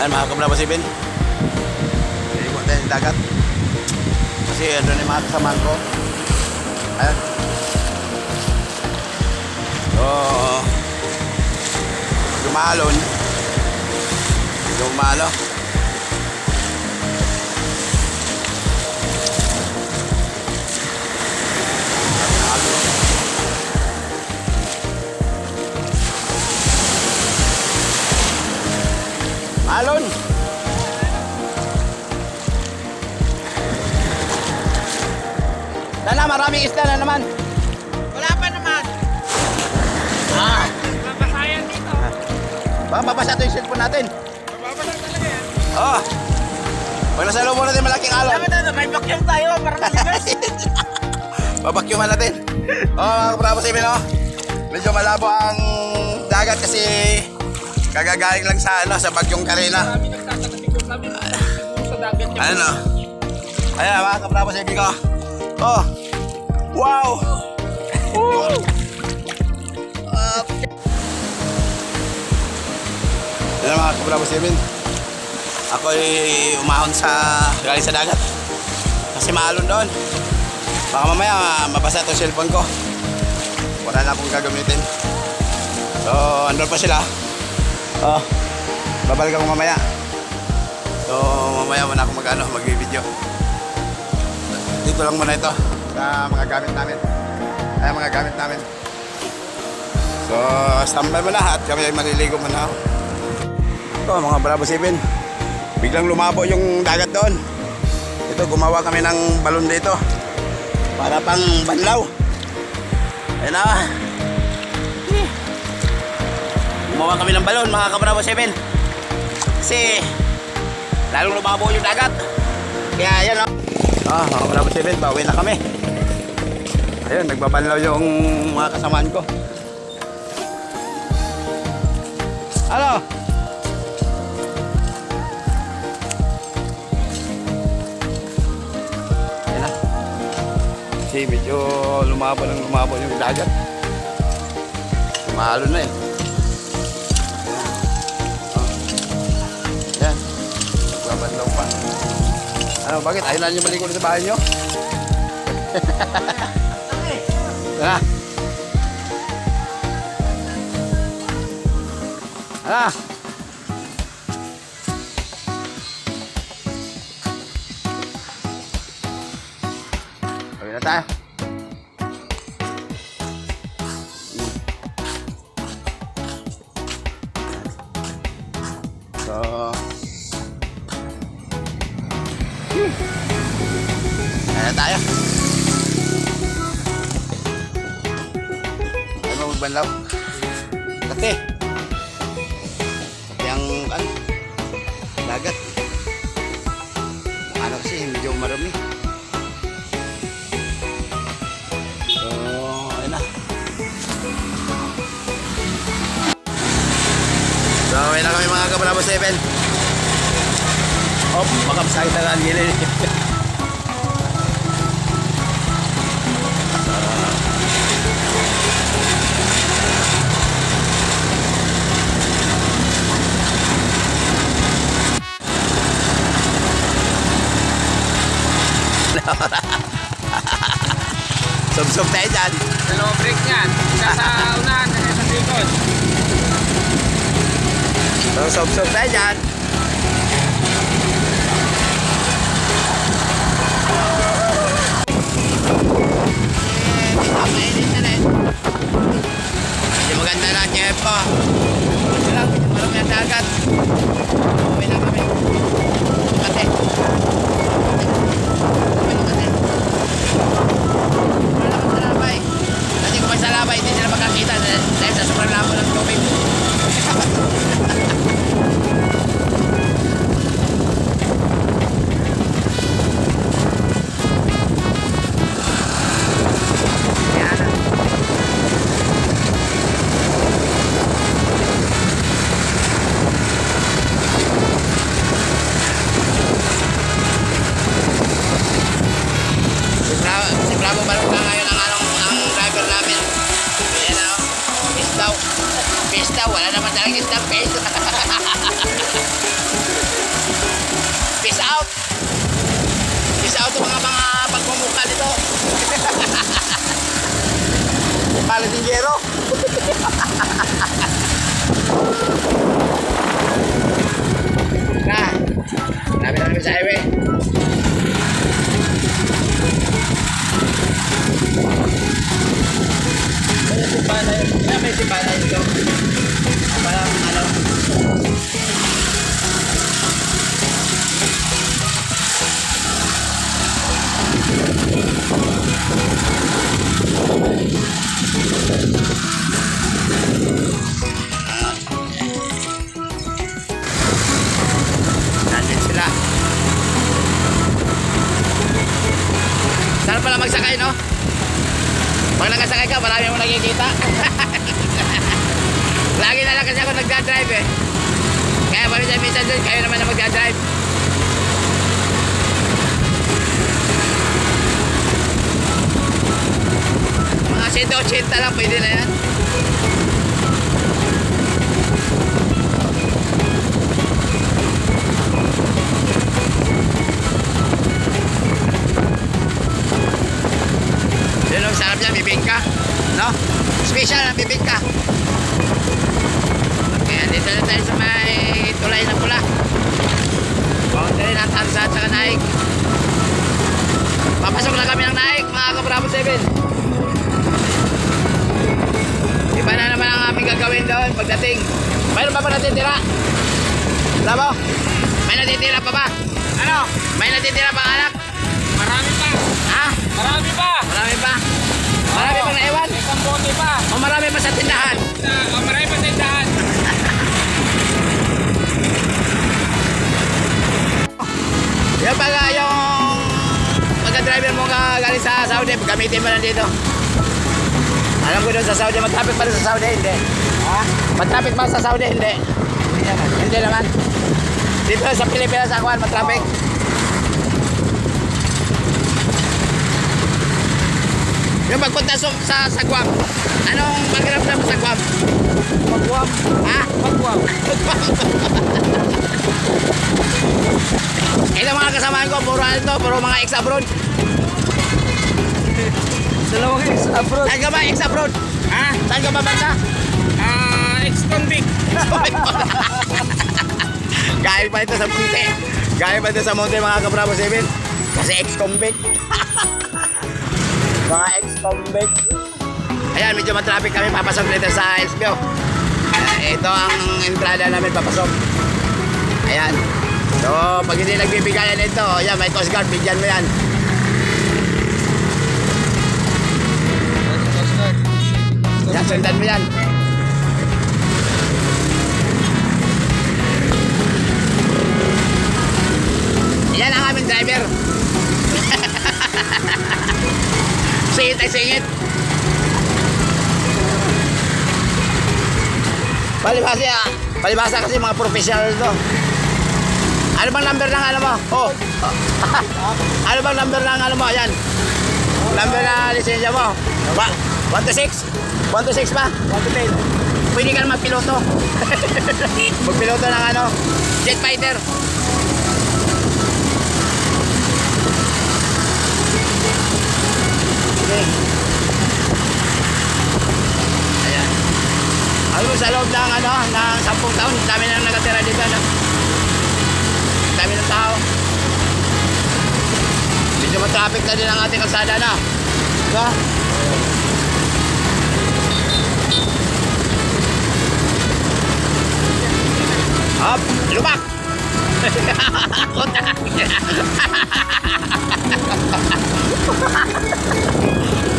Ayan mga kabravo 7. Iikot tayo sa dagat. Kasi doon yung mga kasamaan ko. Ayan. So, dumalon. Dumalo. Alon. Sana maraming isda na naman. Wala pa naman. Mabasayan dito. Mabasa ito yung cellphone natin. Mababasa talaga yan. Oo. Pag nasa loob mo natin malaking alon. Dapat na, may vacuum tayo. Parang naligas. Babakyuman natin. Mga kabravo 7, oh. Medyo malabo ang dagat kasi kagagaling lang sa bagyong Karina. Marami nagtatanong kami. Siguro sa dagat niya. Ano no? Ayan mga kabravo 7 ko. Oh. Wow. Ayan mga kabravo 7. Ako ay umahon galing sa dagat. Kasi maalon doon. Baka mamaya mabasa itong cellphone ko. Wala na akong gagamitin. So, andun pa sila. Oh, babalik ako mamaya. So, mamaya muna ako mag-video. Dito lang muna ito sa mga gamit namin. Ay, mga gamit namin. So, standby muna at kami ay maliligo muna. Ito, mga Bravo 7. Biglang lumabo yung dagat doon. Ito, gumawa kami ng balon dito. Para pang banlaw. Ayan na. Gumawa kami ng balon mga kabravo 7. Kasi lalong lumabo yung dagat. Kaya ayan o. Mga kabravo 7, bawi na kami. Ayun, nagbabanlaw yung mga kasamaan ko. Ano? Ayan na. Kasi medyo lumabo yung dagat. Mahalo na eh. Yan. Magbabanlaw pa. Ano, bakit? Ayaw na nyo maligo sa bahay nyo? Tara. Tara. Pagin na tayo. So, ayan tayo. Ayan mo magbanlaw. Kate. Yang dagat. Ano kasi medyo marami. So, ayan na. So, ayan na kami mga kabravo 7. Oh, baka masakit na ang gilid. Sub-sub tayo dyan. Dalawang break niyan. Isa sa unahan, isa sa likod. So, sub-sub tayo dyan. Mainit na rin. Hindi maganda na ang tiyempo. Ito lang, marami ang dagat. Uwi na kami. Kate. Uwi na kate. Wala naman sa labay. Kasi kung may sa labay, hindi sila makakita dahil sa sobrang labo ng tubig. Pista, wala naman talagang isang peso. out. Peace out sa mga pagmumukha nito. Palatinggero. Na. Nabi na namin sa highway. May simpana yun. May simpana yun ito. Parang ano. Nandun sila. Sarap pala magsakay, no? Pag nakasakay ka, marami mo nakikita. Lagi na lang kasi ako nagdadrive eh. Kaya minsan doon, kayo naman na magdadrive. Mga 180 lang, pwede na yan. Yun ang sarap niya, bibingka. No? Special na bibingka. Kaya dito na tayo sa may tulay na pula. Boundary ng Tarzan sa Naik. Papasok na kami ng Naik, mga Kabravo 7. Iba na naman ang aming gagawin doon pagdating. Mayroon pa ba natitira? Wala mo? May natitira pa ba? Ano? May natitira pa anak? Marami pa. Ha? Marami pa. Marami pa? Marami pang naiwan? May pambote pa. O marami pa sa tindahan? Marami pa tindahan. Yan pala yung pagka-driver mo galing sa Saudi, gamitin mo lang dito. Alam ko doon sa Saudi, mag-traffic pa rin sa Saudi, hindi. Ha? Mag-traffic ba sa Saudi, hindi. Hindi naman. Dito sa Pilipinas, sa Akuan, mag-traffic. Yung pagpunta sa Guam, anong pag-ramdam mo sa Guam? Magwam. Ha? Magwam. Ilang mga kasamahan ko, puro ano to, puro mga ex-abroad. Dalawang ex-abroad. Saan ka ba ex-abroad? Ha? Saan ka ba bansa? Ex-convict. Gaya pa ito sa Monte. Gaya pa ito sa Monte, mga Kabravo 7. Kasi ex-convict. Mga ex-convict. Ayan, medyo matraffic kami. Papasok dito sa SBO. Ito ang entrada namin papasok. Ayan. So, pag hindi nagbibigayan ito, ayan, may Coast Guard. Bigyan mo yan. Yan, sundan mo yan. Yan ang aming driver. Singit ay singit. Palibasa kasi mga professional to. Ano bang number ng ano mo? Oh. Ano bang number ng ano mo? Ayan. Number na lisensya mo. 1 to 6? 1 to 6 pa? 1 to 10. Pwede ka na magpiloto. Magpiloto ng ano? Jet fighter. Okay. Ayan. Alam mo, sa loob ng ano, ng 10 taon, dami na nakatira dito, no? Dami ng tao. Medyo matraffic na din ang ating kalsada na. Diba? Hop, lubak!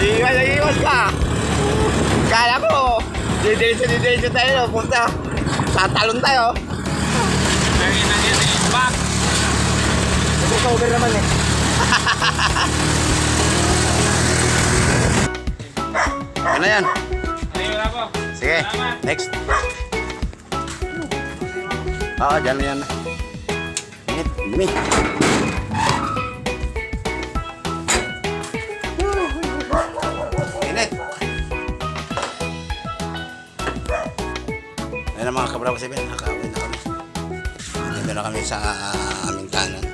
Iwas ka! Kala ko, didiretso tayo, punta. Tatalon tayo. Lagi na yan eh. Back. Ito cover naman eh. Ano yan? Ayun na po. Sige, Salamat. next. Oo, dyan na yan. Init, dumi. Init. Ayan ang mga Kabravo 7, nakakawin na kami. Dito na kami sa aming kanan.